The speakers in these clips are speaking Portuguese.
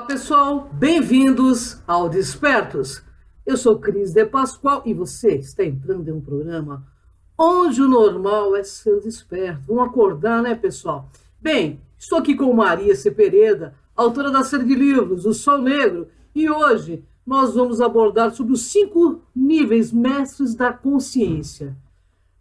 Olá pessoal, bem-vindos ao Despertos. Eu sou Cris de Pascoal e você está entrando em um programa onde o normal é ser desperto. Vamos acordar, né pessoal? Bem, estou aqui com Maria Cepereda, autora da série de livros O Sol Negro, e hoje nós vamos abordar sobre os 5 níveis mestres da consciência.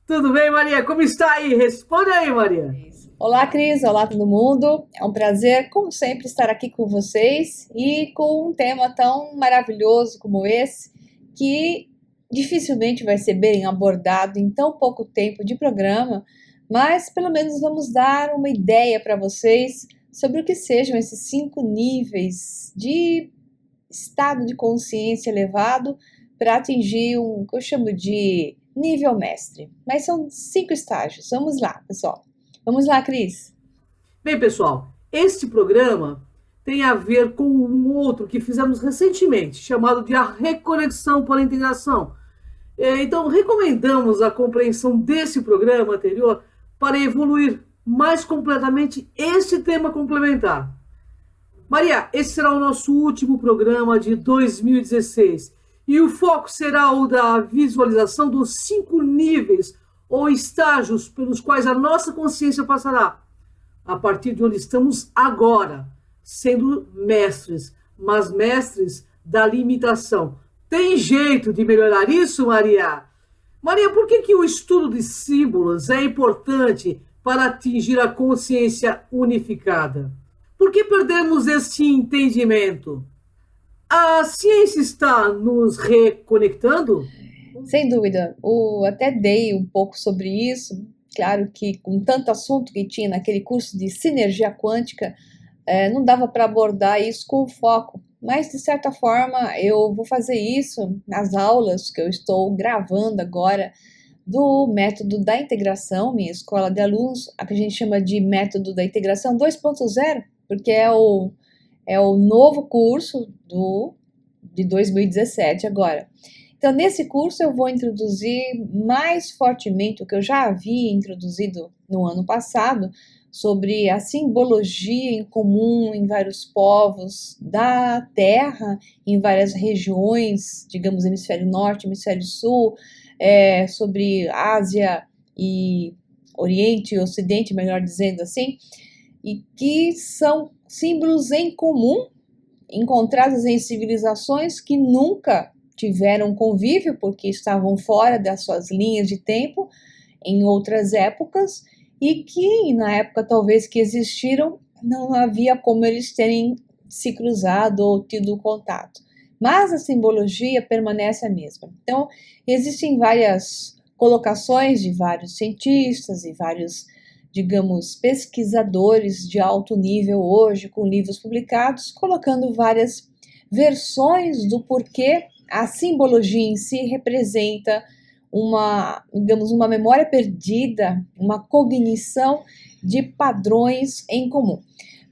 Tudo bem, Maria? Como está aí? Responde aí, Maria. Olá, Cris. Olá, todo mundo. É um prazer, como sempre, estar aqui com vocês e com um tema tão maravilhoso como esse, que dificilmente vai ser bem abordado em tão pouco tempo de programa, mas pelo menos vamos dar uma ideia para vocês sobre o que sejam esses 5 níveis de estado de consciência elevado para atingir um que eu chamo de nível mestre. Mas são 5 estágios. Vamos lá, pessoal. Vamos lá, Cris. Bem, pessoal, este programa tem a ver com um outro que fizemos recentemente, chamado de A Reconexão para a Integração. Então, recomendamos a compreensão desse programa anterior para evoluir mais completamente este tema complementar. Maria, esse será o nosso último programa de 2016 e o foco será o da visualização dos 5 níveis ou estágios pelos quais a nossa consciência passará, a partir de onde estamos agora, sendo mestres, mas mestres da limitação. Tem jeito de melhorar isso, Maria? Maria, por que o estudo de símbolos é importante para atingir a consciência unificada? Por que perdemos esse entendimento? A ciência está nos reconectando? Sem dúvida, eu até dei um pouco sobre isso. Claro que com tanto assunto que tinha naquele curso de sinergia quântica, não dava para abordar isso com foco. Mas, de certa forma, eu vou fazer isso nas aulas que eu estou gravando agora do método da integração, minha escola de alunos, a que a gente chama de método da integração 2.0, porque é o novo curso de 2017 agora. Então, nesse curso eu vou introduzir mais fortemente o que eu já havia introduzido no ano passado, sobre a simbologia em comum em vários povos da Terra, em várias regiões, digamos, hemisfério norte, hemisfério sul, sobre Ásia e Oriente e Ocidente, melhor dizendo assim, e que são símbolos em comum, encontrados em civilizações que nunca tiveram convívio, porque estavam fora das suas linhas de tempo, em outras épocas, e que na época talvez que existiram, não havia como eles terem se cruzado ou tido contato. Mas a simbologia permanece a mesma. Então, existem várias colocações de vários cientistas e vários, digamos, pesquisadores de alto nível hoje, com livros publicados, colocando várias versões do porquê a simbologia em si representa digamos, uma memória perdida, uma cognição de padrões em comum.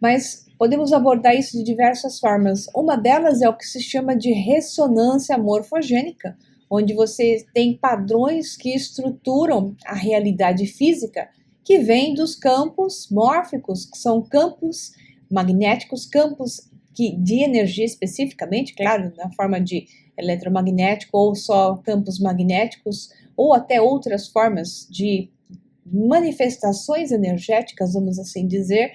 Mas podemos abordar isso de diversas formas. Uma delas é o que se chama de ressonância morfogênica, onde você tem padrões que estruturam a realidade física, que vêm dos campos mórficos, que são campos magnéticos, campos de energia especificamente, claro, na forma de eletromagnético ou só campos magnéticos, ou até outras formas de manifestações energéticas, vamos assim dizer,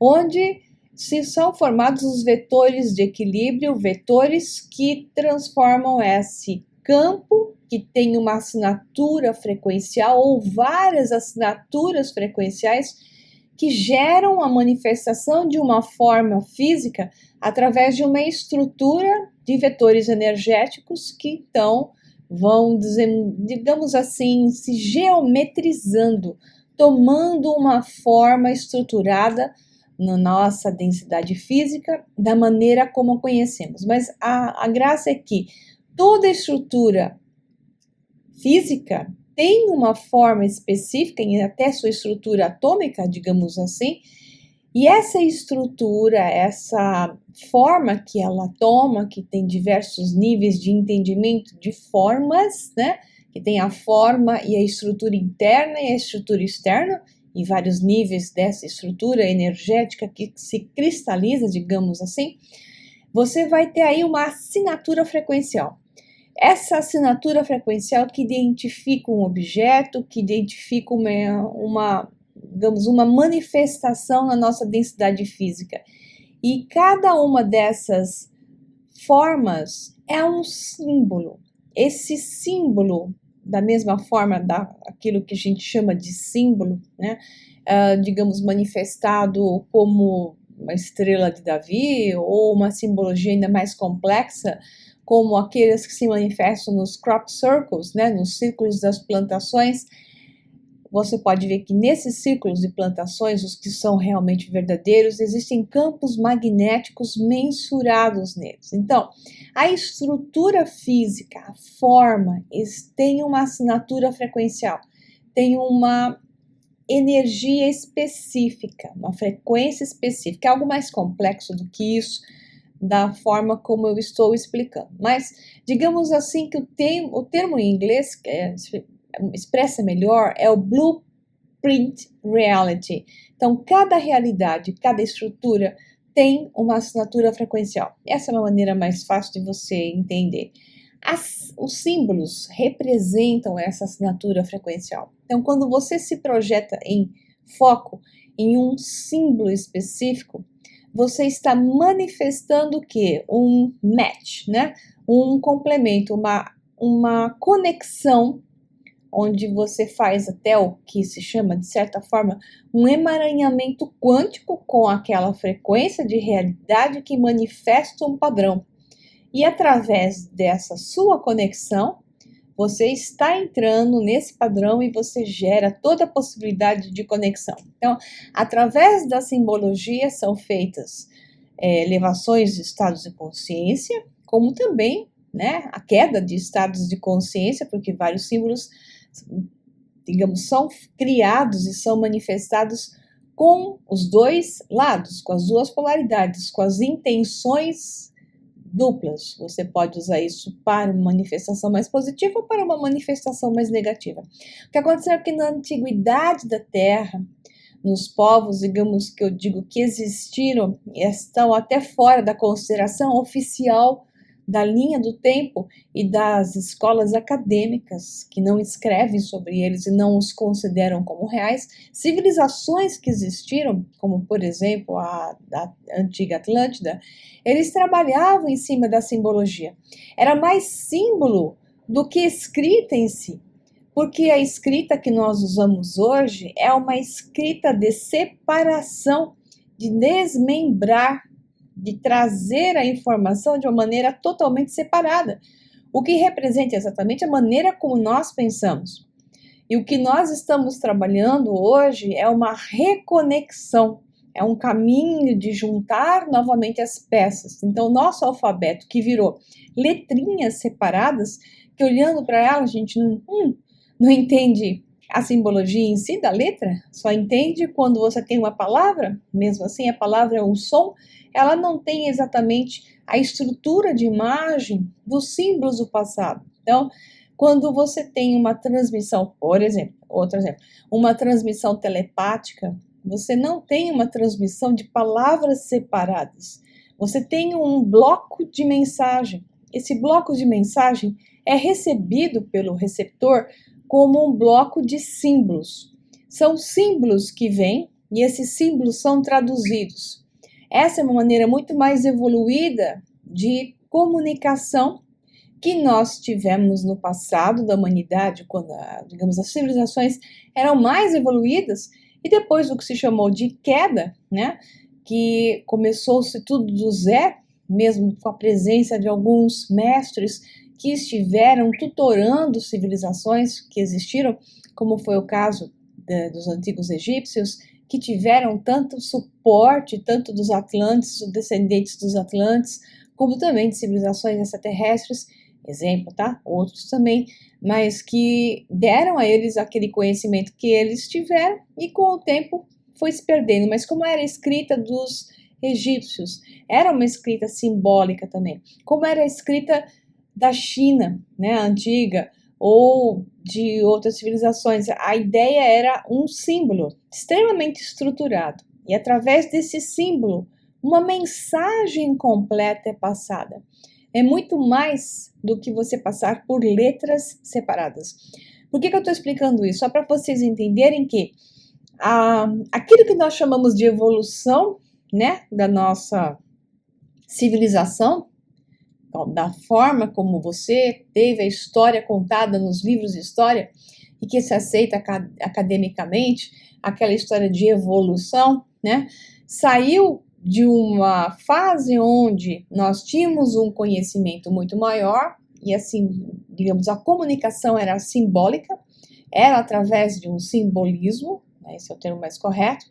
onde se são formados os vetores de equilíbrio, vetores que transformam esse campo, que tem uma assinatura frequencial ou várias assinaturas frequenciais, que geram a manifestação de uma forma física através de uma estrutura de vetores energéticos que então vão, digamos assim, se geometrizando, tomando uma forma estruturada na nossa densidade física, da maneira como a conhecemos. Mas a graça é que toda estrutura física tem uma forma específica, e até sua estrutura atômica, digamos assim, e essa estrutura, essa forma que ela toma, que tem diversos níveis de entendimento de formas, né? Que tem a forma e a estrutura interna e a estrutura externa, e vários níveis dessa estrutura energética que se cristaliza, digamos assim. você vai ter aí uma assinatura frequencial. Essa assinatura frequencial que identifica um objeto, que identifica digamos, uma manifestação na nossa densidade física. E cada uma dessas formas é um símbolo. Esse símbolo, da mesma forma daquilo que a gente chama de símbolo, né? Digamos, manifestado como uma estrela de Davi, ou uma simbologia ainda mais complexa, como aqueles que se manifestam nos crop circles, né, nos círculos das plantações. Você pode ver que nesses círculos de plantações, os que são realmente verdadeiros, existem campos magnéticos mensurados neles. Então, a estrutura física, a forma, tem uma assinatura frequencial, tem uma energia específica, uma frequência específica, é algo mais complexo do que isso, da forma como eu estou explicando. Mas, digamos assim, que o termo em inglês, que expressa melhor, é o Blueprint Reality. Então, cada realidade, cada estrutura tem uma assinatura frequencial. Essa é uma maneira mais fácil de você entender. Os símbolos representam essa assinatura frequencial. Então, quando você se projeta em foco em um símbolo específico, você está manifestando o quê? Um match, né? Um complemento, uma conexão, onde você faz até o que se chama, de certa forma, um emaranhamento quântico com aquela frequência de realidade que manifesta um padrão. E através dessa sua conexão, você está entrando nesse padrão e você gera toda a possibilidade de conexão. Então, através da simbologia são feitas elevações de estados de consciência, como também, né, a queda de estados de consciência, porque vários símbolos, digamos, são criados e são manifestados com os dois lados, com as duas polaridades, com as intenções duplas. Você pode usar isso para uma manifestação mais positiva ou para uma manifestação mais negativa. O que aconteceu é que na antiguidade da Terra, nos povos, digamos, que eu digo que existiram e estão até fora da consideração oficial da linha do tempo e das escolas acadêmicas que não escrevem sobre eles e não os consideram como reais, civilizações que existiram, como por exemplo a antiga Atlântida, eles trabalhavam em cima da simbologia. Era mais símbolo do que escrita em si, porque a escrita que nós usamos hoje é uma escrita de separação, de desmembrar, de trazer a informação de uma maneira totalmente separada, o que representa exatamente a maneira como nós pensamos. E o que nós estamos trabalhando hoje é uma reconexão, é um caminho de juntar novamente as peças. Então, o nosso alfabeto, que virou letrinhas separadas, que olhando para ela a gente não entende a simbologia em si da letra, só entende quando você tem uma palavra, mesmo assim a palavra é um som, ela não tem exatamente a estrutura de imagem dos símbolos do passado. Então, quando você tem uma transmissão, por exemplo, outro exemplo, uma transmissão telepática, você não tem uma transmissão de palavras separadas. Você tem um bloco de mensagem. Esse bloco de mensagem é recebido pelo receptor como um bloco de símbolos. São símbolos que vêm e esses símbolos são traduzidos. Essa é uma maneira muito mais evoluída de comunicação que nós tivemos no passado da humanidade, quando, digamos, as civilizações eram mais evoluídas, e depois do que se chamou de queda, né, que começou-se tudo do zero, mesmo com a presença de alguns mestres que estiveram tutorando civilizações que existiram, como foi o caso dos antigos egípcios, que tiveram tanto suporte, tanto dos Atlantes, os descendentes dos Atlantes, como também de civilizações extraterrestres, exemplo, tá? Outros também, mas que deram a eles aquele conhecimento que eles tiveram e com o tempo foi se perdendo. Mas como era a escrita dos egípcios, era uma escrita simbólica também. Como era a escrita da China, né, antiga, ou de outras civilizações, a ideia era um símbolo extremamente estruturado. E através desse símbolo, uma mensagem completa é passada. É muito mais do que você passar por letras separadas. Por que eu estou explicando isso? Só para vocês entenderem que aquilo que nós chamamos de evolução, né, da nossa civilização, da forma como você teve a história contada nos livros de história e que se aceita academicamente, aquela história de evolução, né, saiu de uma fase onde nós tínhamos um conhecimento muito maior e assim, digamos, a comunicação era simbólica, era através de um simbolismo, né, esse é o termo mais correto,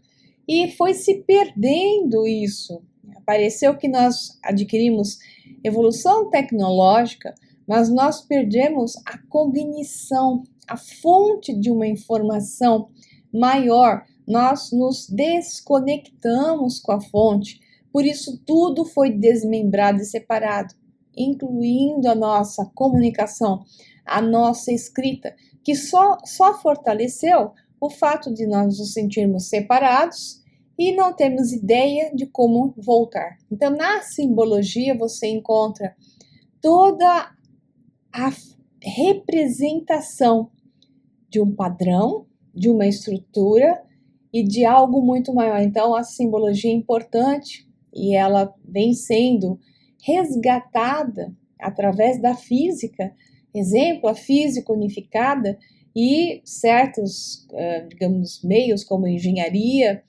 e foi se perdendo isso. Pareceu que nós adquirimos evolução tecnológica, mas nós perdemos a cognição, a fonte de uma informação maior. Nós nos desconectamos com a fonte, por isso tudo foi desmembrado e separado, incluindo a nossa comunicação, a nossa escrita, que só fortaleceu o fato de nós nos sentirmos separados e não temos ideia de como voltar. Então, na simbologia, você encontra toda a representação de um padrão, de uma estrutura e de algo muito maior. Então, a simbologia é importante e ela vem sendo resgatada através da física. Exemplo, a física unificada e certos, digamos, meios como engenharia,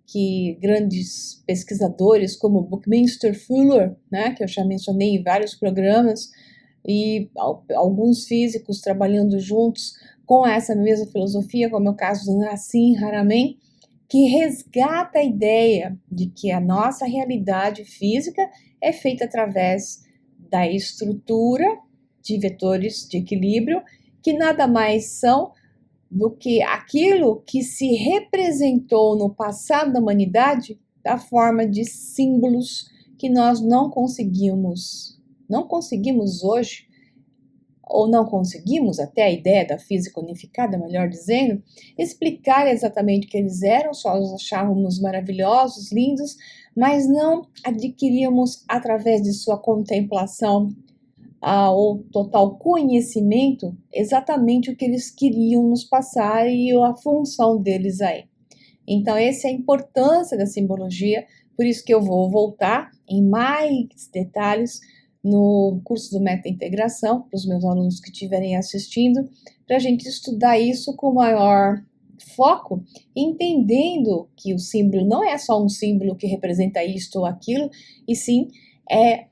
que grandes pesquisadores como Buckminster Fuller, né, que eu já mencionei em vários programas, e alguns físicos trabalhando juntos com essa mesma filosofia, como é o caso do Nassim Haramein, que resgata a ideia de que a nossa realidade física é feita através da estrutura de vetores de equilíbrio, que nada mais são do que aquilo que se representou no passado da humanidade da forma de símbolos que nós não conseguimos hoje, ou não conseguimos, até a ideia da física unificada, melhor dizendo, explicar exatamente o que eles eram, só os achávamos maravilhosos, lindos, mas não adquiríamos através de sua contemplação ou total conhecimento exatamente o que eles queriam nos passar e a função deles aí. Então, essa é a importância da simbologia, por isso que eu vou voltar em mais detalhes no curso do Meta Integração, para os meus alunos que estiverem assistindo, para a gente estudar isso com maior foco, entendendo que o símbolo não é só um símbolo que representa isto ou aquilo, e sim é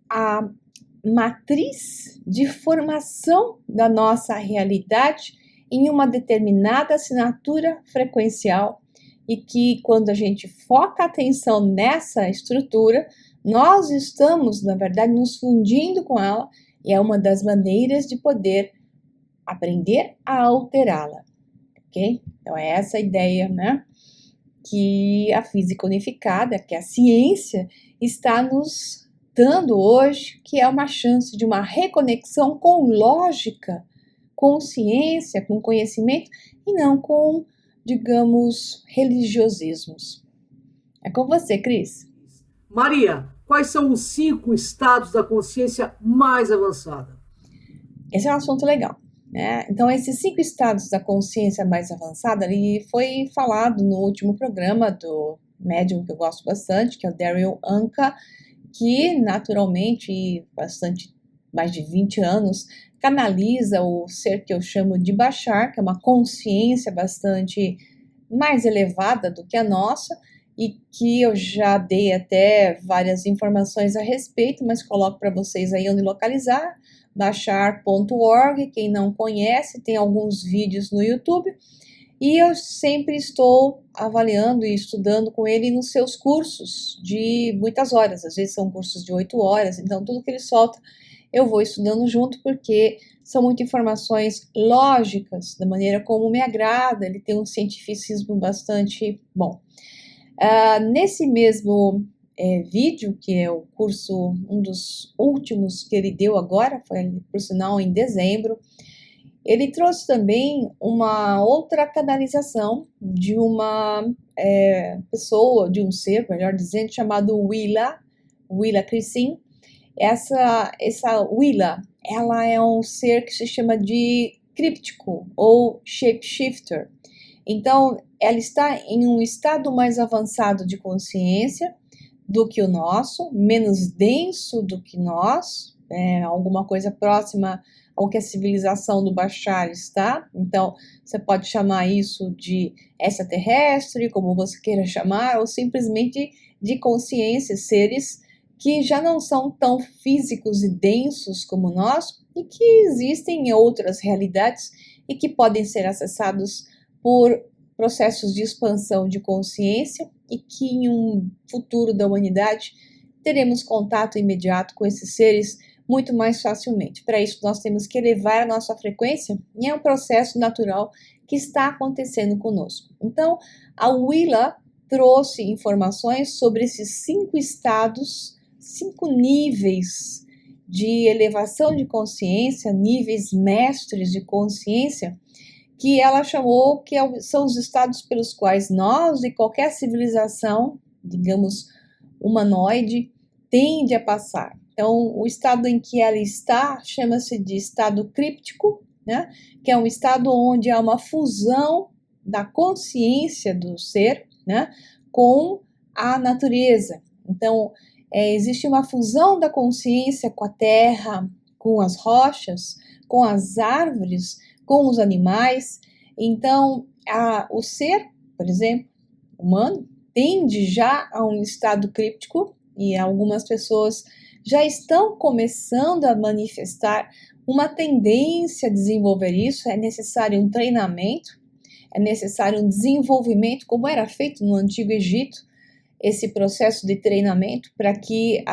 a matriz de formação da nossa realidade em uma determinada assinatura frequencial e que quando a gente foca a atenção nessa estrutura, nós estamos, na verdade, nos fundindo com ela e é uma das maneiras de poder aprender a alterá-la, ok? Então é essa a ideia, né? Que a física unificada, que a ciência está nos dando hoje, que é uma chance de uma reconexão com lógica, com ciência, com conhecimento, e não com, digamos, religiosismos. É com você, Cris. Maria, quais são os 5 estados da consciência mais avançada? Esse é um assunto legal, né? Então, esses 5 estados da consciência mais avançada, ele foi falado no último programa do médium que eu gosto bastante, que é o Daryl Anka, que naturalmente, bastante, mais de 20 anos, canaliza o ser que eu chamo de Bashar, que é uma consciência bastante mais elevada do que a nossa, e que eu já dei até várias informações a respeito, mas coloco para vocês aí onde localizar, bashar.org, quem não conhece, tem alguns vídeos no YouTube, e eu sempre estou avaliando e estudando com ele nos seus cursos de muitas horas, às vezes são cursos de 8 horas, então tudo que ele solta eu vou estudando junto, porque são muitas informações lógicas, da maneira como me agrada, ele tem um cientificismo bastante bom. Nesse mesmo vídeo, que é o curso, um dos últimos que ele deu agora, foi por sinal em dezembro, ele trouxe também uma outra canalização de uma pessoa, de um ser, melhor dizendo, chamado Willa Christine. Essa Willa, ela é um ser que se chama de críptico ou shapeshifter. Então, ela está em um estado mais avançado de consciência do que o nosso, menos denso do que nós, alguma coisa próxima ao que a civilização do Bashar está. Então, você pode chamar isso de extraterrestre, como você queira chamar, ou simplesmente de consciência, seres que já não são tão físicos e densos como nós e que existem em outras realidades e que podem ser acessados por processos de expansão de consciência e que em um futuro da humanidade teremos contato imediato com esses seres muito mais facilmente. Para isso, nós temos que elevar a nossa frequência e é um processo natural que está acontecendo conosco. Então, a Willa trouxe informações sobre esses 5 estados, 5 níveis de elevação de consciência, níveis mestres de consciência, que ela chamou que são os estados pelos quais nós e qualquer civilização, digamos, humanoide, tende a passar. Então, o estado em que ela está chama-se de estado críptico, né? Que é um estado onde há uma fusão da consciência do ser, né? Com a natureza. Então, existe uma fusão da consciência com a terra, com as rochas, com as árvores, com os animais. Então, o ser, por exemplo, humano, tende já a um estado críptico e algumas pessoas já estão começando a manifestar uma tendência a desenvolver isso. É necessário um treinamento, é necessário um desenvolvimento, como era feito no Antigo Egito, esse processo de treinamento para que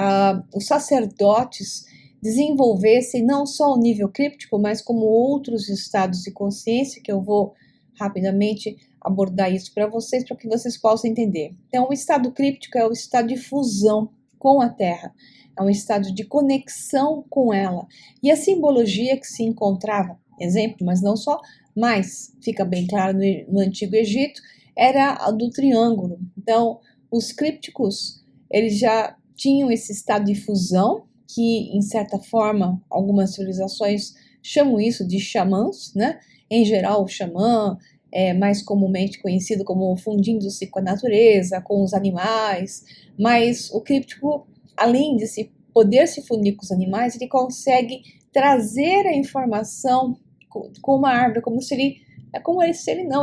os sacerdotes desenvolvessem não só o nível críptico, mas como outros estados de consciência, que eu vou rapidamente abordar isso para que vocês possam entender. Então, o estado críptico é o estado de fusão com a Terra, é um estado de conexão com ela. E a simbologia que se encontrava, exemplo, mas não só, mas fica bem claro no Antigo Egito, era a do triângulo. Então, os crípticos, eles já tinham esse estado de fusão, que, em certa forma, algumas civilizações chamam isso de xamãs, né? Em geral, o xamã é mais comumente conhecido como fundindo-se com a natureza, com os animais, mas o críptico, além de poder se fundir com os animais, ele consegue trazer a informação com uma árvore,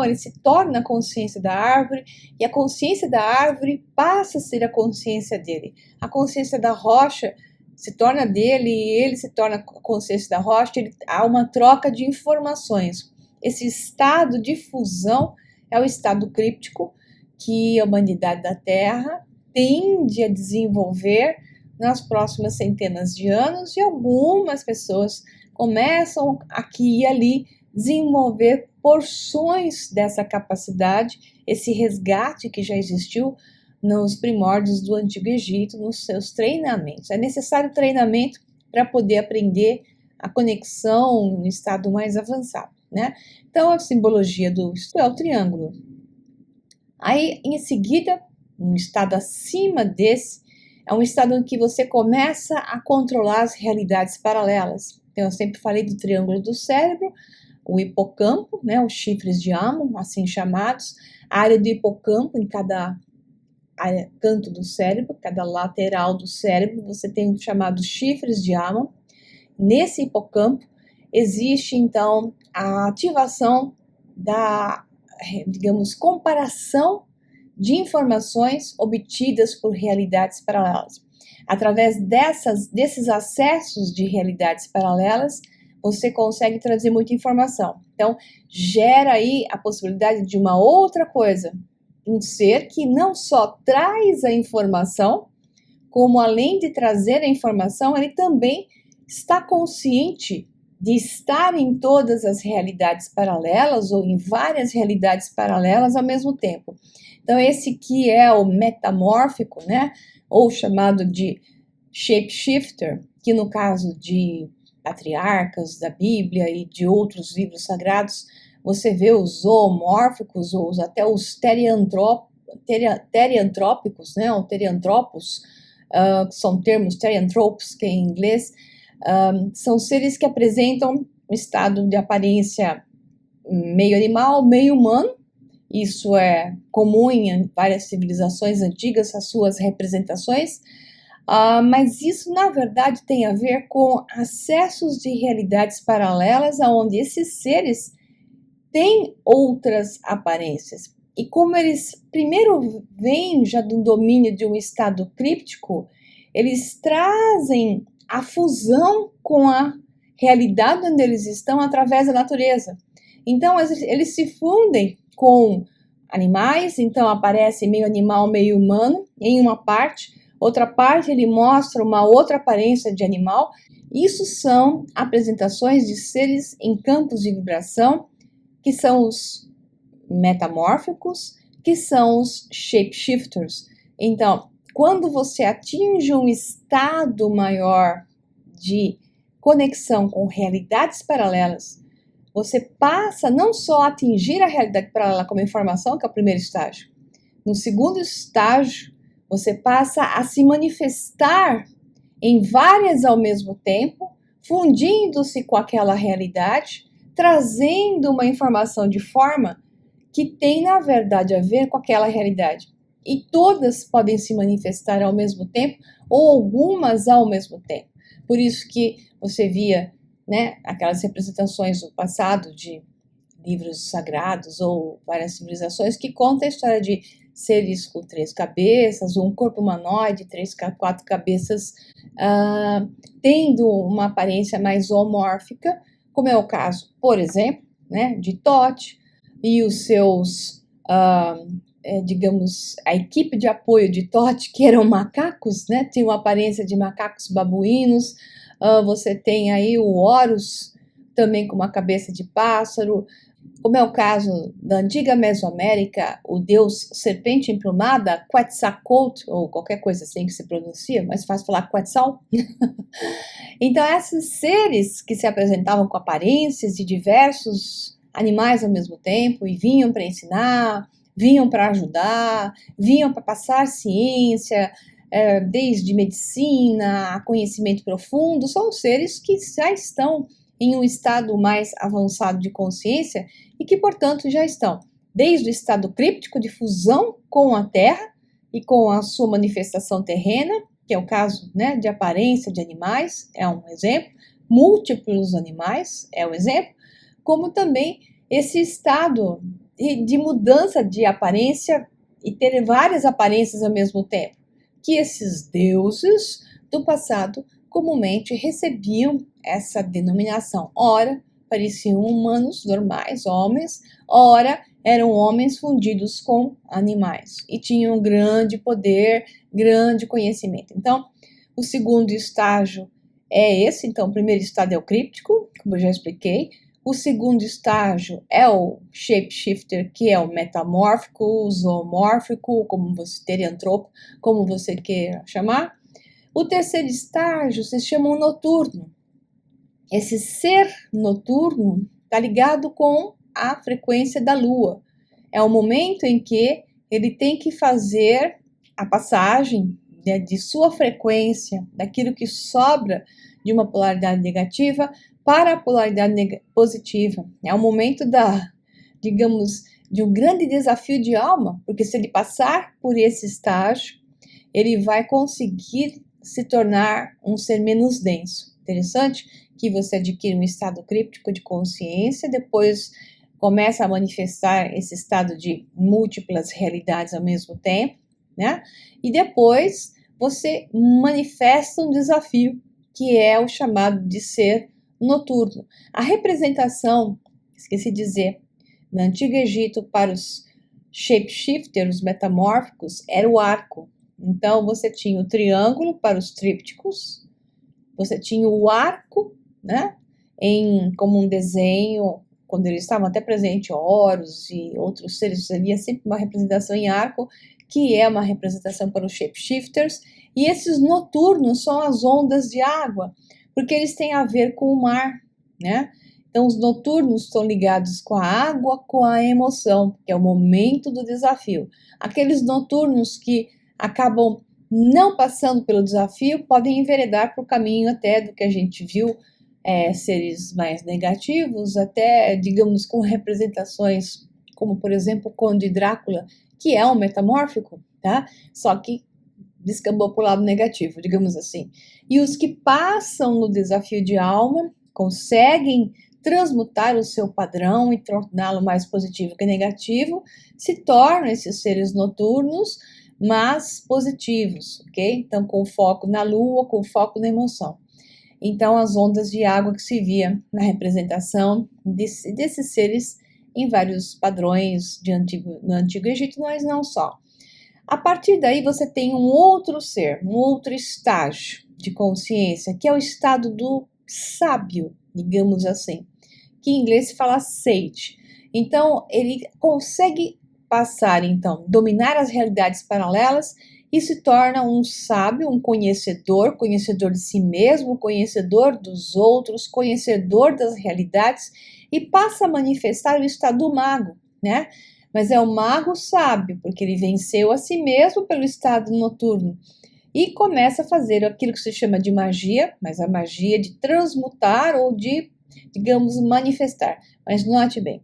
ele se torna a consciência da árvore, e a consciência da árvore passa a ser a consciência dele. A consciência da rocha se torna dele, e ele se torna a consciência da rocha, há uma troca de informações. Esse estado de fusão é o estado críptico que a humanidade da Terra tende a desenvolver nas próximas centenas de anos, e algumas pessoas começam aqui e ali desenvolver porções dessa capacidade, esse resgate que já existiu nos primórdios do Antigo Egito, nos seus treinamentos. É necessário treinamento para poder aprender a conexão no estado mais avançado, né? Então, a simbologia é o triângulo. Aí, em seguida, um estado acima desse, é um estado em que você começa a controlar as realidades paralelas. Então, eu sempre falei do triângulo do cérebro, o hipocampo, né, os chifres de Hammond, assim chamados, a área do hipocampo em cada canto do cérebro, cada lateral do cérebro, você tem os chamados chifres de Hammond. Nesse hipocampo existe, então, a ativação da, digamos, comparação de informações obtidas por realidades paralelas. Através desses acessos de realidades paralelas, você consegue trazer muita informação. Então, gera aí a possibilidade de uma outra coisa, um ser que não só traz a informação, como além de trazer a informação, ele também está consciente de estar em todas as realidades paralelas ou em várias realidades paralelas ao mesmo tempo. Então, esse que é o metamórfico, né, ou chamado de shapeshifter, que no caso de patriarcas da Bíblia e de outros livros sagrados, você vê os zoomórficos, ou até os teriantrópicos, né, ou teriantropos, que são termos teriantropos, que é em inglês, são seres que apresentam um estado de aparência meio animal, meio humano. Isso é comum em várias civilizações antigas, as suas representações, mas isso, na verdade, tem a ver com acessos de realidades paralelas, onde esses seres têm outras aparências. E como eles primeiro vêm já do domínio de um estado críptico, eles trazem a fusão com a realidade onde eles estão através da natureza. Então, eles se fundem com animais, então aparece meio animal, meio humano em uma parte, outra parte ele mostra uma outra aparência de animal. Isso são apresentações de seres em campos de vibração, que são os metamórficos, que são os shapeshifters. Então, quando você atinge um estado maior de conexão com realidades paralelas, você passa não só a atingir a realidade paralela como informação, que é o primeiro estágio. No segundo estágio, você passa a se manifestar em várias ao mesmo tempo, fundindo-se com aquela realidade, trazendo uma informação de forma que tem, na verdade, a ver com aquela realidade. E todas podem se manifestar ao mesmo tempo, ou algumas ao mesmo tempo. Por isso que você via, né, aquelas representações do passado de livros sagrados ou várias civilizações que contam a história de seres com 3 cabeças, ou um corpo humanoide, 4 cabeças, tendo uma aparência mais zoomórfica, como é o caso, por exemplo, né, de Thoth e os seus, digamos, a equipe de apoio de Thoth, que eram macacos, né, tinham aparência de macacos babuínos. Você tem aí o Horus, também com uma cabeça de pássaro, como é o caso da antiga Mesoamérica, o deus serpente emplumada, Quetzalcoatl, ou qualquer coisa assim que se pronuncia, mas fácil falar Quetzal. Então, esses seres que se apresentavam com aparências de diversos animais ao mesmo tempo e vinham para ensinar, vinham para ajudar, vinham para passar ciência, desde medicina a conhecimento profundo, são seres que já estão em um estado mais avançado de consciência e que, portanto, já estão desde o estado críptico de fusão com a Terra e com a sua manifestação terrena, que é o caso, né, de aparência de animais, é um exemplo, múltiplos animais é um exemplo, como também esse estado de mudança de aparência e ter várias aparências ao mesmo tempo, que esses deuses do passado comumente recebiam essa denominação. Ora, pareciam humanos normais, homens, ora, eram homens fundidos com animais e tinham grande poder, grande conhecimento. Então, o segundo estágio é esse. Então, o primeiro estágio é o críptico, como eu já expliquei. O segundo estágio é o shapeshifter, que é o metamórfico, o zoomórfico, como você teriantropo, como você queira chamar. O terceiro estágio se chama o noturno. Esse ser noturno está ligado com a frequência da Lua. É o momento em que ele tem que fazer a passagem, né, de sua frequência, daquilo que sobra de uma polaridade negativa para a polaridade positiva. É o momento digamos, de um grande desafio de alma, porque se ele passar por esse estágio, ele vai conseguir se tornar um ser menos denso. Interessante que você adquire um estado críptico de consciência, depois começa a manifestar esse estado de múltiplas realidades ao mesmo tempo, né? E depois você manifesta um desafio, que é o chamado de ser noturno. A representação, esqueci de dizer, no Antigo Egito para os shapeshifters, os metamórficos, era o arco. Então, você tinha o triângulo para os trípticos, você tinha o arco, né, como um desenho, quando eles estavam até presentes, Horus e outros seres, você via sempre uma representação em arco, que é uma representação para os shapeshifters, e esses noturnos são as ondas de água, porque eles têm a ver com o mar, né? Então, os noturnos estão ligados com a água, com a emoção, que é o momento do desafio. Aqueles noturnos que acabam não passando pelo desafio podem enveredar para o caminho até do que a gente viu, seres mais negativos, até, digamos, com representações como, por exemplo, o Conde Drácula, que é um metamórfico, tá? Só que descambou para o lado negativo, digamos assim. E os que passam no desafio de alma conseguem transmutar o seu padrão e torná-lo mais positivo que negativo, se tornam esses seres noturnos, mas positivos, ok? Então, com foco na lua, com foco na emoção. Então, as ondas de água que se via na representação desses seres em vários padrões no Antigo Egito, mas não só. A partir daí, você tem um outro ser, um outro estágio de consciência, que é o estado do sábio, digamos assim, que em inglês se fala sage. Então, ele consegue passar, então, dominar as realidades paralelas e se torna um sábio, um conhecedor de si mesmo, conhecedor dos outros, conhecedor das realidades e passa a manifestar o estado do mago, né? Mas é o mago sábio, porque ele venceu a si mesmo pelo estado noturno e começa a fazer aquilo que se chama de magia, mas a magia de transmutar ou de, digamos, manifestar. Mas note bem,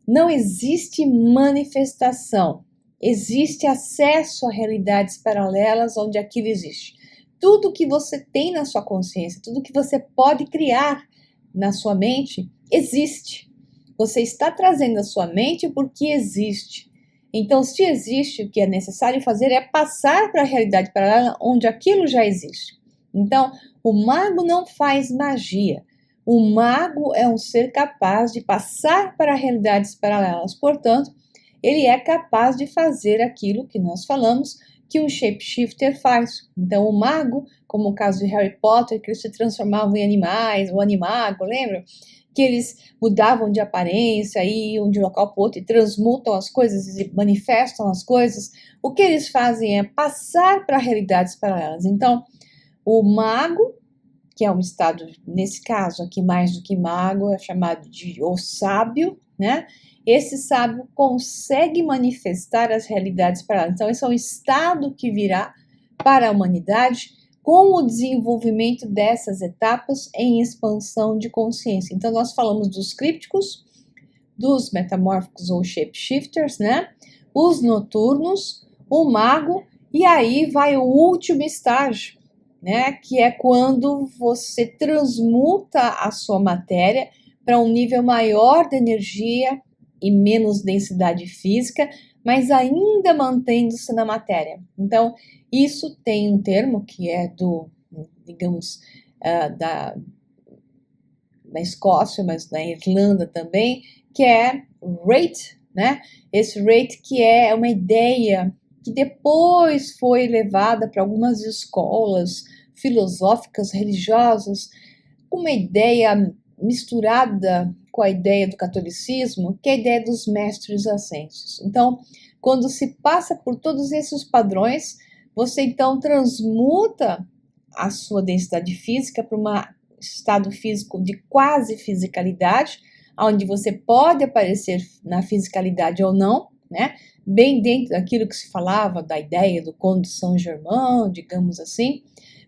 não existe manifestação, existe acesso a realidades paralelas onde aquilo existe. Tudo que você tem na sua consciência, tudo que você pode criar na sua mente, existe. Você está trazendo a sua mente porque existe. Então, se existe, o que é necessário fazer é passar para a realidade paralela onde aquilo já existe. Então, o mago não faz magia. O mago é um ser capaz de passar para realidades paralelas. Portanto, ele é capaz de fazer aquilo que nós falamos que um shapeshifter faz. Então, o mago, como o caso de Harry Potter, que eles se transformavam em animais, o animago, lembra? Que eles mudavam de aparência, iam de um local para o outro e transmutam as coisas e manifestam as coisas. O que eles fazem é passar para realidades paralelas. Então, o mago, que é um estado, nesse caso aqui, mais do que mago, é chamado de o sábio, né? Esse sábio consegue manifestar as realidades paralelas. Então, esse é um estado que virá para a humanidade com o desenvolvimento dessas etapas em expansão de consciência. Então, nós falamos dos crípticos, dos metamórficos ou shapeshifters, né? Os noturnos, o mago, e aí vai o último estágio, né? Que é quando você transmuta a sua matéria para um nível maior de energia e menos densidade física, mas ainda mantendo-se na matéria. Então, isso tem um termo que é digamos, da Escócia, mas na Irlanda também, que é rate, né? Esse rate que é uma ideia que depois foi levada para algumas escolas filosóficas, religiosas, uma ideia misturada com a ideia do catolicismo, que é a ideia dos mestres ascensos. Então, quando se passa por todos esses padrões, você então transmuta a sua densidade física para um estado físico de quase fisicalidade, onde você pode aparecer na fisicalidade ou não, né? Bem dentro daquilo que se falava da ideia do Conde de Saint-Germain, digamos assim,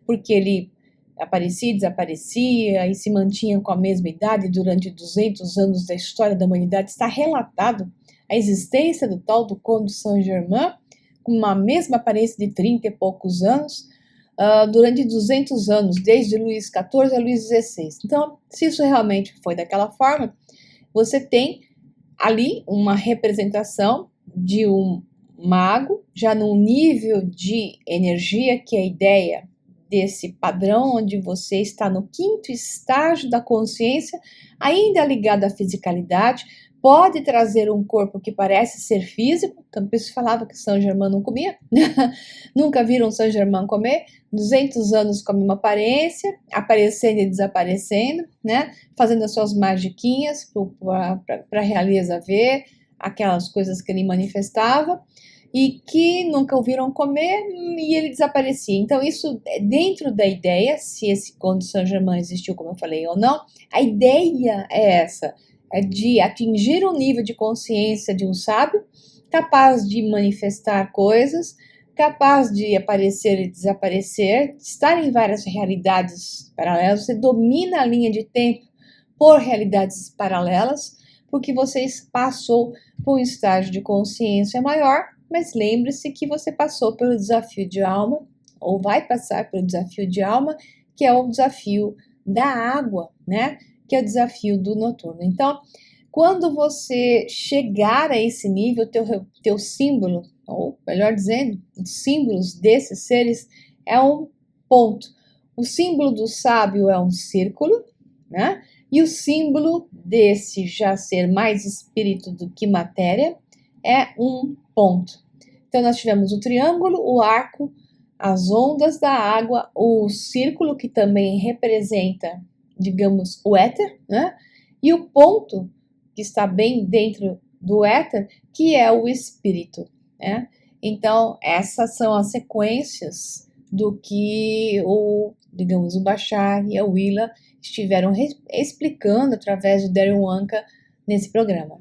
porque ele aparecia e desaparecia e se mantinha com a mesma idade durante 200 anos da história da humanidade. Está relatado a existência do tal do Conde de Saint-Germain com uma mesma aparência de 30 e poucos anos, durante 200 anos, desde Luís XIV a Luís XVI. Então, se isso realmente foi daquela forma, você tem ali uma representação de um mago, já num nível de energia, que é a ideia desse padrão onde você está no quinto estágio da consciência, ainda ligado à fisicalidade, pode trazer um corpo que parece ser físico. Então, por isso se falava que São Germain não comia. Nunca viram São Germain comer. 200 anos come uma aparência, aparecendo e desaparecendo, né? Fazendo as suas magiquinhas para a realeza ver aquelas coisas que ele manifestava. e que nunca o viram comer e ele desaparecia. Então, isso é dentro da ideia, se esse Conde de Saint-Germain existiu, como eu falei, ou não, a ideia é essa, é de atingir um nível de consciência de um sábio, capaz de manifestar coisas, capaz de aparecer e desaparecer, estar em várias realidades paralelas. Você domina a linha de tempo por realidades paralelas, porque você passou por um estágio de consciência maior, mas lembre-se que você passou pelo desafio de alma, ou vai passar pelo desafio de alma, que é o desafio da água, né? Que é o desafio do noturno. Então, quando você chegar a esse nível, teu símbolo, ou melhor dizendo, os símbolos desses seres é um ponto. O símbolo do sábio é um círculo, né? E o símbolo desse já ser mais espírito do que matéria é um ponto. Então, nós tivemos o triângulo, o arco, as ondas da água, o círculo, que também representa, digamos, o éter, né? E o ponto, que está bem dentro do éter, que é o espírito, né? Então, essas são as sequências do que digamos, o Bashar e a Willa estiveram explicando através do Darren Wanka nesse programa.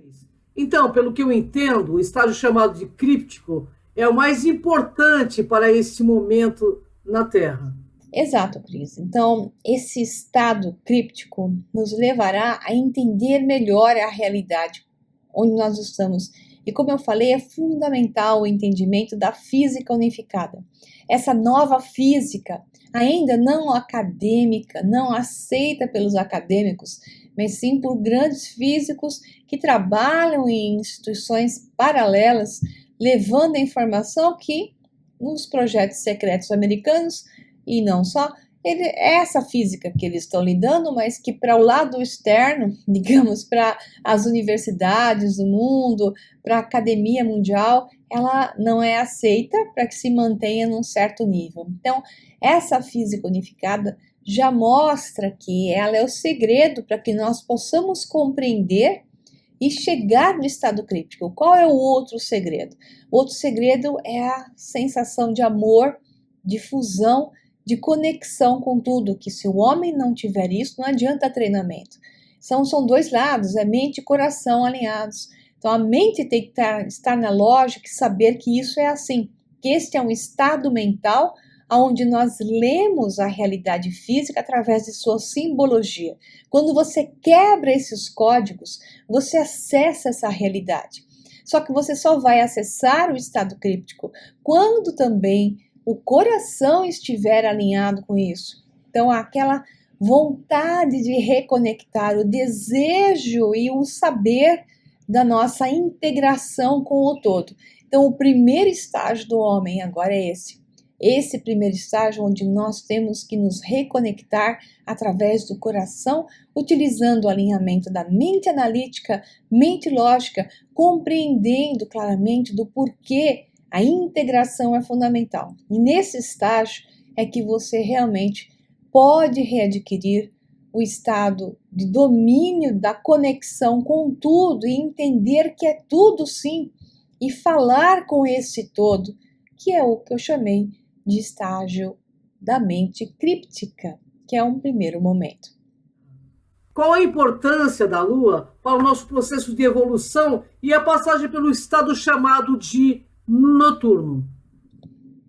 Então, pelo que eu entendo, o estágio chamado de críptico é o mais importante para esse momento na Terra. Exato, Cris. Então, esse estado críptico nos levará a entender melhor a realidade onde nós estamos. E como eu falei, é fundamental o entendimento da física unificada. Essa nova física, ainda não acadêmica, não aceita pelos acadêmicos, mas sim por grandes físicos que trabalham em instituições paralelas, levando a informação que, nos projetos secretos americanos, e não só, é essa física que eles estão lidando, mas que para o lado externo, digamos, para as universidades do mundo, para a academia mundial, ela não é aceita para que se mantenha num certo nível. Então, essa física unificada já mostra que ela é o segredo para que nós possamos compreender e chegar no estado críptico. Qual é o outro segredo? O outro segredo é a sensação de amor, de fusão, de conexão com tudo, que se o homem não tiver isso, não adianta treinamento. São dois lados, é mente e coração alinhados. Então, a mente tem que estar na lógica e saber que isso é assim, que este é um estado mental onde nós lemos a realidade física através de sua simbologia. Quando você quebra esses códigos, você acessa essa realidade. Só que você só vai acessar o estado críptico quando também o coração estiver alinhado com isso. Então, aquela vontade de reconectar, o desejo e o saber da nossa integração com o todo. Então, o primeiro estágio do homem agora é esse. Esse primeiro estágio onde nós temos que nos reconectar através do coração, utilizando o alinhamento da mente analítica, mente lógica, compreendendo claramente do porquê a integração é fundamental. E nesse estágio é que você realmente pode readquirir o estado de domínio da conexão com tudo e entender que é tudo sim, e falar com esse todo, que é o que eu chamei de estágio da mente críptica, que é um primeiro momento. Qual a importância da Lua para o nosso processo de evolução e a passagem pelo estado chamado de noturno?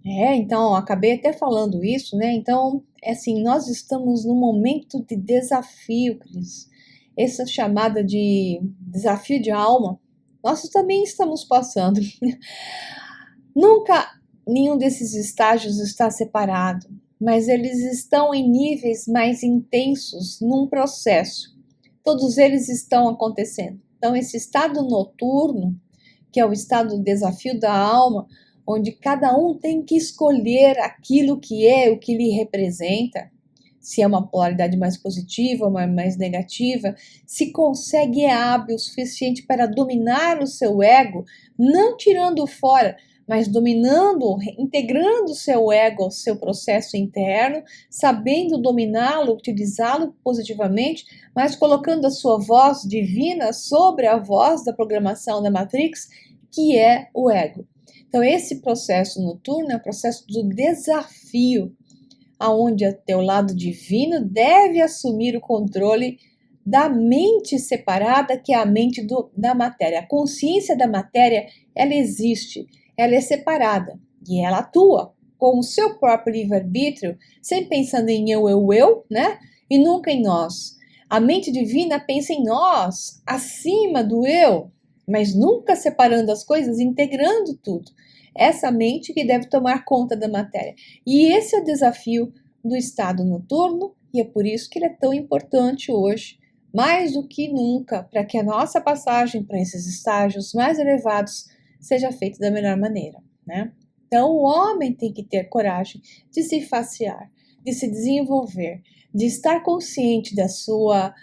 Então, acabei até falando isso, né? Então, assim, nós estamos num momento de desafio, Cris. Essa chamada de desafio de alma, nós também estamos passando. Nunca nenhum desses estágios está separado, mas eles estão em níveis mais intensos num processo. Todos eles estão acontecendo. Então, esse estado noturno, que é o estado do desafio da alma, onde cada um tem que escolher aquilo que é, o que lhe representa, se é uma polaridade mais positiva ou mais negativa, se consegue é hábil o suficiente para dominar o seu ego, não tirando fora, mas dominando, integrando o seu ego ao seu processo interno, sabendo dominá-lo, utilizá-lo positivamente, mas colocando a sua voz divina sobre a voz da programação da Matrix, que é o ego. Então, esse processo noturno é o processo do desafio, aonde o teu lado divino deve assumir o controle da mente separada, que é a mente da matéria. A consciência da matéria, ela existe, ela é separada e ela atua com o seu próprio livre-arbítrio, sempre pensando em eu, né? E nunca em nós. A mente divina pensa em nós, acima do eu, mas nunca separando as coisas, integrando tudo. Essa mente que deve tomar conta da matéria. E esse é o desafio do estado noturno, e é por isso que ele é tão importante hoje, mais do que nunca, para que a nossa passagem para esses estágios mais elevados seja feita da melhor maneira, né? Então, o homem tem que ter coragem de se facear, de se desenvolver, de estar consciente da sua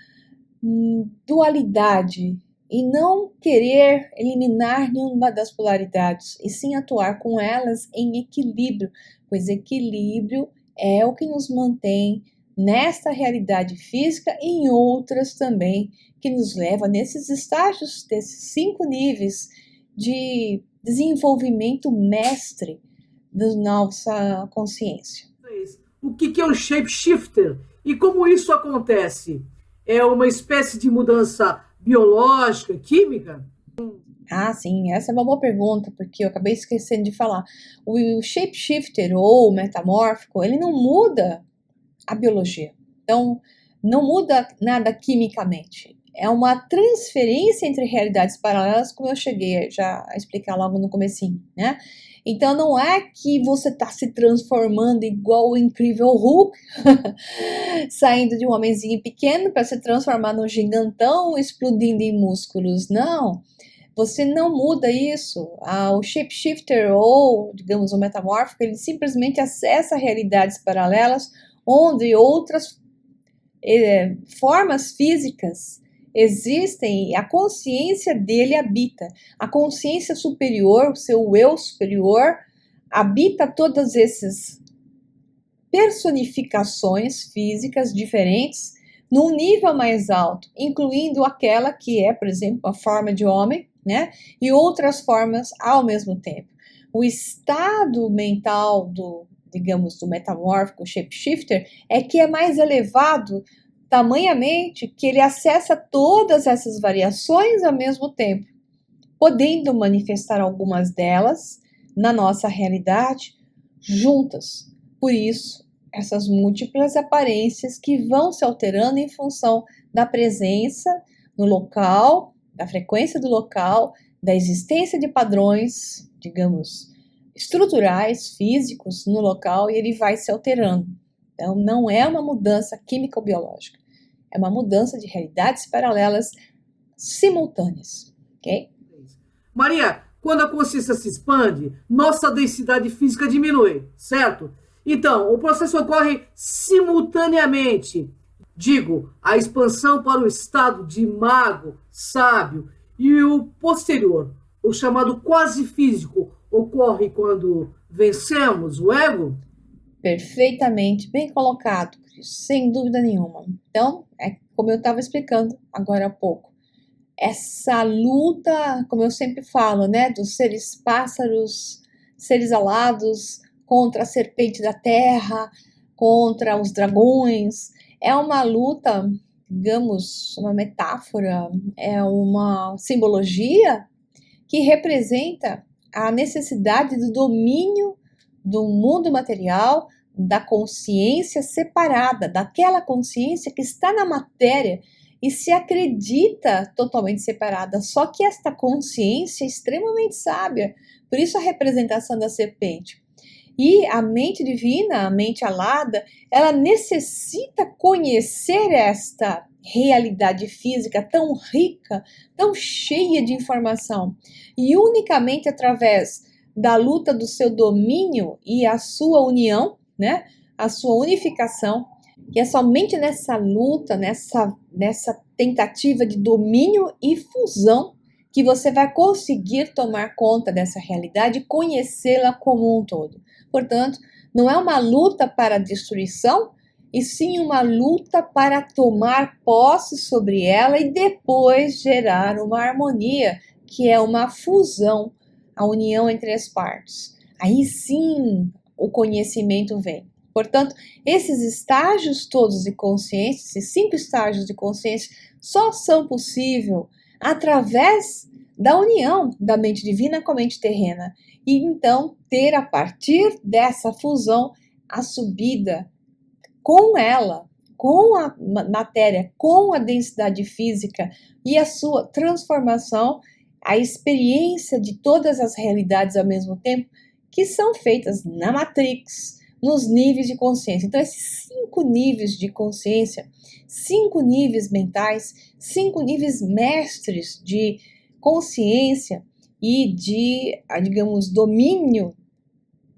dualidade e não querer eliminar nenhuma das polaridades, e sim atuar com elas em equilíbrio, pois equilíbrio é o que nos mantém nesta realidade física e em outras também, que nos leva nesses estágios, desses 5 níveis de desenvolvimento mestre da nossa consciência. O que é o shapeshifter e como isso acontece? É uma espécie de mudança biológica, química? Ah, sim, essa é uma boa pergunta, porque eu acabei esquecendo de falar. O shapeshifter ou metamórfico, ele não muda a biologia. Então, não muda nada quimicamente. É uma transferência entre realidades paralelas, como eu cheguei já a explicar logo no comecinho, né? Então, não é que você está se transformando igual o incrível Hulk, saindo de um homenzinho pequeno para se transformar num gigantão, explodindo em músculos. Não, você não muda isso. O shapeshifter ou, digamos, o metamórfico, ele simplesmente acessa realidades paralelas onde outras formas físicas existem e a consciência dele habita. A consciência superior, o seu eu superior, habita todas essas personificações físicas diferentes num nível mais alto, incluindo aquela que é, por exemplo, a forma de homem, né? E outras formas ao mesmo tempo. O estado mental digamos, do metamórfico, shapeshifter, é que é mais elevado tamanhamente que ele acessa todas essas variações ao mesmo tempo, podendo manifestar algumas delas na nossa realidade juntas. Por isso, essas múltiplas aparências que vão se alterando em função da presença no local, da frequência do local, da existência de padrões, digamos, estruturais, físicos no local, e ele vai se alterando. Então, não é uma mudança químico-biológica, é uma mudança de realidades paralelas simultâneas, ok? Maria, quando a consciência se expande, nossa densidade física diminui, certo? Então, o processo ocorre simultaneamente. Digo, a expansão para o estado de mago, sábio, e o posterior, o chamado quase físico, ocorre quando vencemos o ego? Perfeitamente, bem colocado, Cris, sem dúvida nenhuma. Então, é como eu estava explicando agora há pouco. Essa luta, como eu sempre falo, né, dos seres pássaros, seres alados, contra a serpente da terra, contra os dragões, é uma luta, digamos, uma metáfora, é uma simbologia que representa a necessidade do domínio do mundo material, da consciência separada, daquela consciência que está na matéria e se acredita totalmente separada. Só que esta consciência é extremamente sábia, por isso a representação da serpente. E a mente divina, a mente alada, ela necessita conhecer esta realidade física tão rica, tão cheia de informação. E unicamente através da luta do seu domínio e a sua união, né, a sua unificação, e é somente nessa luta, nessa tentativa de domínio e fusão que você vai conseguir tomar conta dessa realidade e conhecê-la como um todo. Portanto, não é uma luta para a destruição, e sim uma luta para tomar posse sobre ela e depois gerar uma harmonia, que é uma fusão a união entre as partes. Aí sim o conhecimento vem. Portanto, esses estágios todos de consciência, esses 5 estágios de consciência, só são possíveis através da união da mente divina com a mente terrena. E então ter a partir dessa fusão a subida com ela, com a matéria, com a densidade física e a sua transformação, a experiência de todas as realidades ao mesmo tempo que são feitas na Matrix, nos níveis de consciência. Então, esses 5 níveis de consciência, 5 níveis mentais, 5 níveis mestres de consciência e de, digamos, domínio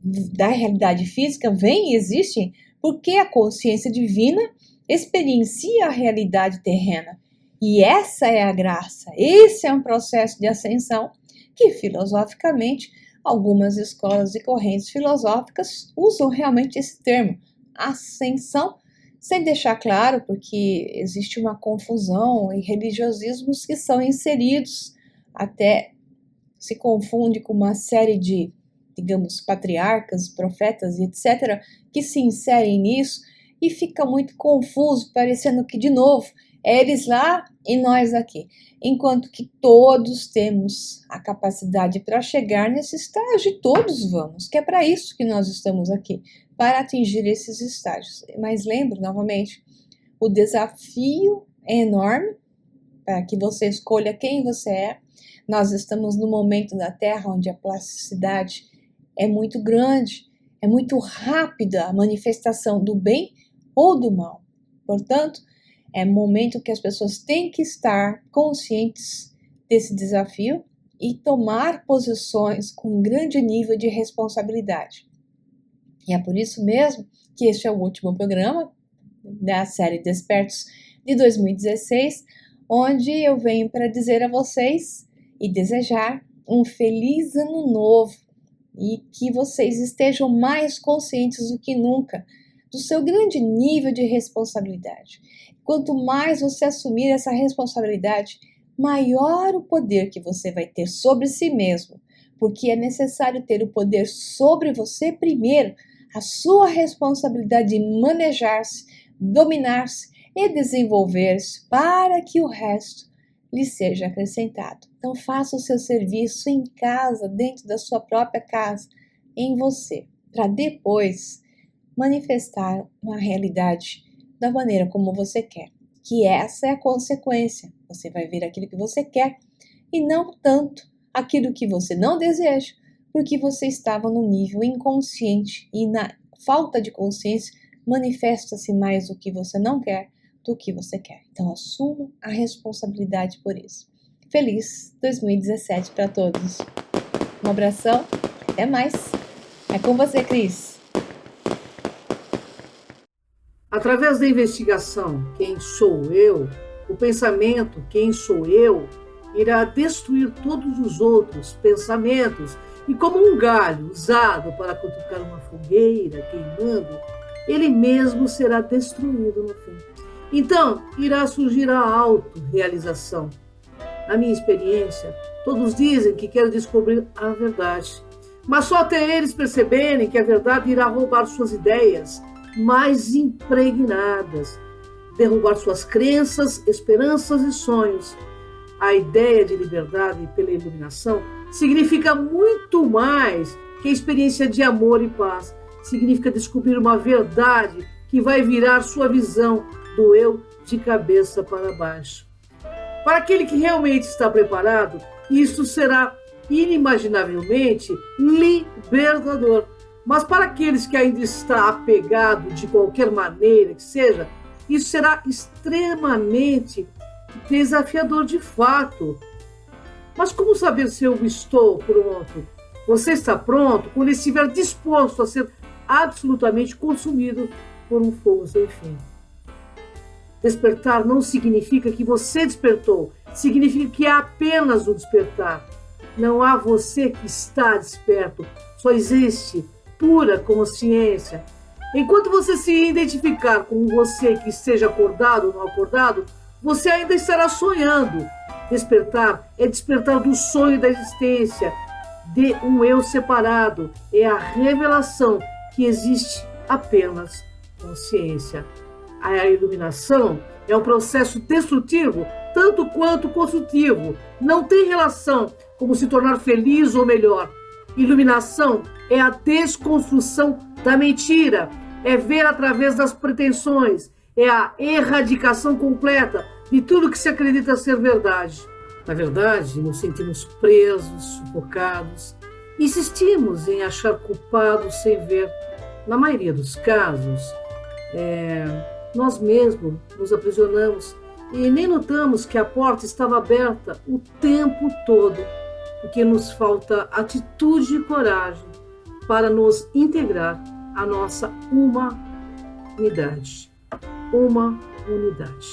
da realidade física vêm e existem porque a consciência divina experiencia a realidade terrena. E essa é a graça, esse é um processo de ascensão que, filosoficamente, algumas escolas e correntes filosóficas usam realmente esse termo, ascensão, sem deixar claro, porque existe uma confusão e religiosismos que são inseridos, até se confunde com uma série de, digamos, patriarcas, profetas e etc., que se inserem nisso e fica muito confuso, parecendo que, de novo, é eles lá e nós aqui. Enquanto que todos temos a capacidade para chegar nesse estágio, todos vamos, que é para isso que nós estamos aqui, para atingir esses estágios. Mas lembre, novamente, o desafio é enorme, para que você escolha quem você é. Nós estamos no momento da Terra onde a plasticidade é muito grande, é muito rápida a manifestação do bem ou do mal. Portanto, é momento que as pessoas têm que estar conscientes desse desafio e tomar posições com um grande nível de responsabilidade. E é por isso mesmo que este é o último programa da série Despertos de 2016, onde eu venho para dizer a vocês e desejar um feliz ano novo e que vocês estejam mais conscientes do que nunca do seu grande nível de responsabilidade. Quanto mais você assumir essa responsabilidade, maior o poder que você vai ter sobre si mesmo, porque é necessário ter o poder sobre você primeiro, a sua responsabilidade de manejar-se, dominar-se e desenvolver-se para que o resto lhe seja acrescentado. Então faça o seu serviço em casa, dentro da sua própria casa, em você, para depois manifestar uma realidade da maneira como você quer, que essa é a consequência. Você vai ver aquilo que você quer e não tanto aquilo que você não deseja, porque você estava no nível inconsciente e na falta de consciência manifesta-se mais o que você não quer do que você quer. Então assuma a responsabilidade por isso. Feliz 2017 para todos. Um abração, até mais. É com você, Cris. Através da investigação, quem sou eu, o pensamento, quem sou eu, irá destruir todos os outros pensamentos e como um galho usado para cutucar uma fogueira queimando, ele mesmo será destruído no fim. Então, irá surgir a autorrealização. Na minha experiência, todos dizem que querem descobrir a verdade, mas só até eles perceberem que a verdade irá roubar suas ideias mais impregnadas, derrubar suas crenças, esperanças e sonhos. A ideia de liberdade pela iluminação significa muito mais que a experiência de amor e paz. Significa descobrir uma verdade que vai virar sua visão do eu de cabeça para baixo. Para aquele que realmente está preparado, isso será inimaginavelmente libertador. Mas para aqueles que ainda estão apegados de qualquer maneira que seja, isso será extremamente desafiador de fato. Mas como saber se eu estou pronto? Você está pronto quando estiver disposto a ser absolutamente consumido por um fogo sem fim. Despertar não significa que você despertou, significa que é apenas um despertar. Não há você que está desperto, só existe pura consciência. Enquanto você se identificar com você que esteja acordado ou não acordado, você ainda estará sonhando. Despertar é despertar do sonho da existência de um eu separado, é a revelação que existe apenas consciência. A iluminação é um processo destrutivo tanto quanto construtivo. Não tem relação como se tornar feliz ou melhor. Iluminação é a desconstrução da mentira, é ver através das pretensões, é a erradicação completa de tudo que se acredita ser verdade. Na verdade, nos sentimos presos, sufocados, insistimos em achar culpados sem ver. Na maioria dos casos, nós mesmos nos aprisionamos e nem notamos que a porta estava aberta o tempo todo, porque nos falta atitude e coragem para nos integrar à nossa humanidade. Uma unidade.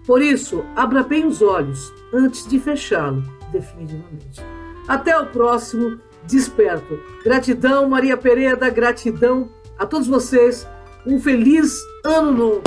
Por isso, abra bem os olhos antes de fechá-lo definitivamente. Até o próximo Desperto. Gratidão, Maria Pereira, gratidão a todos vocês. Um feliz ano novo.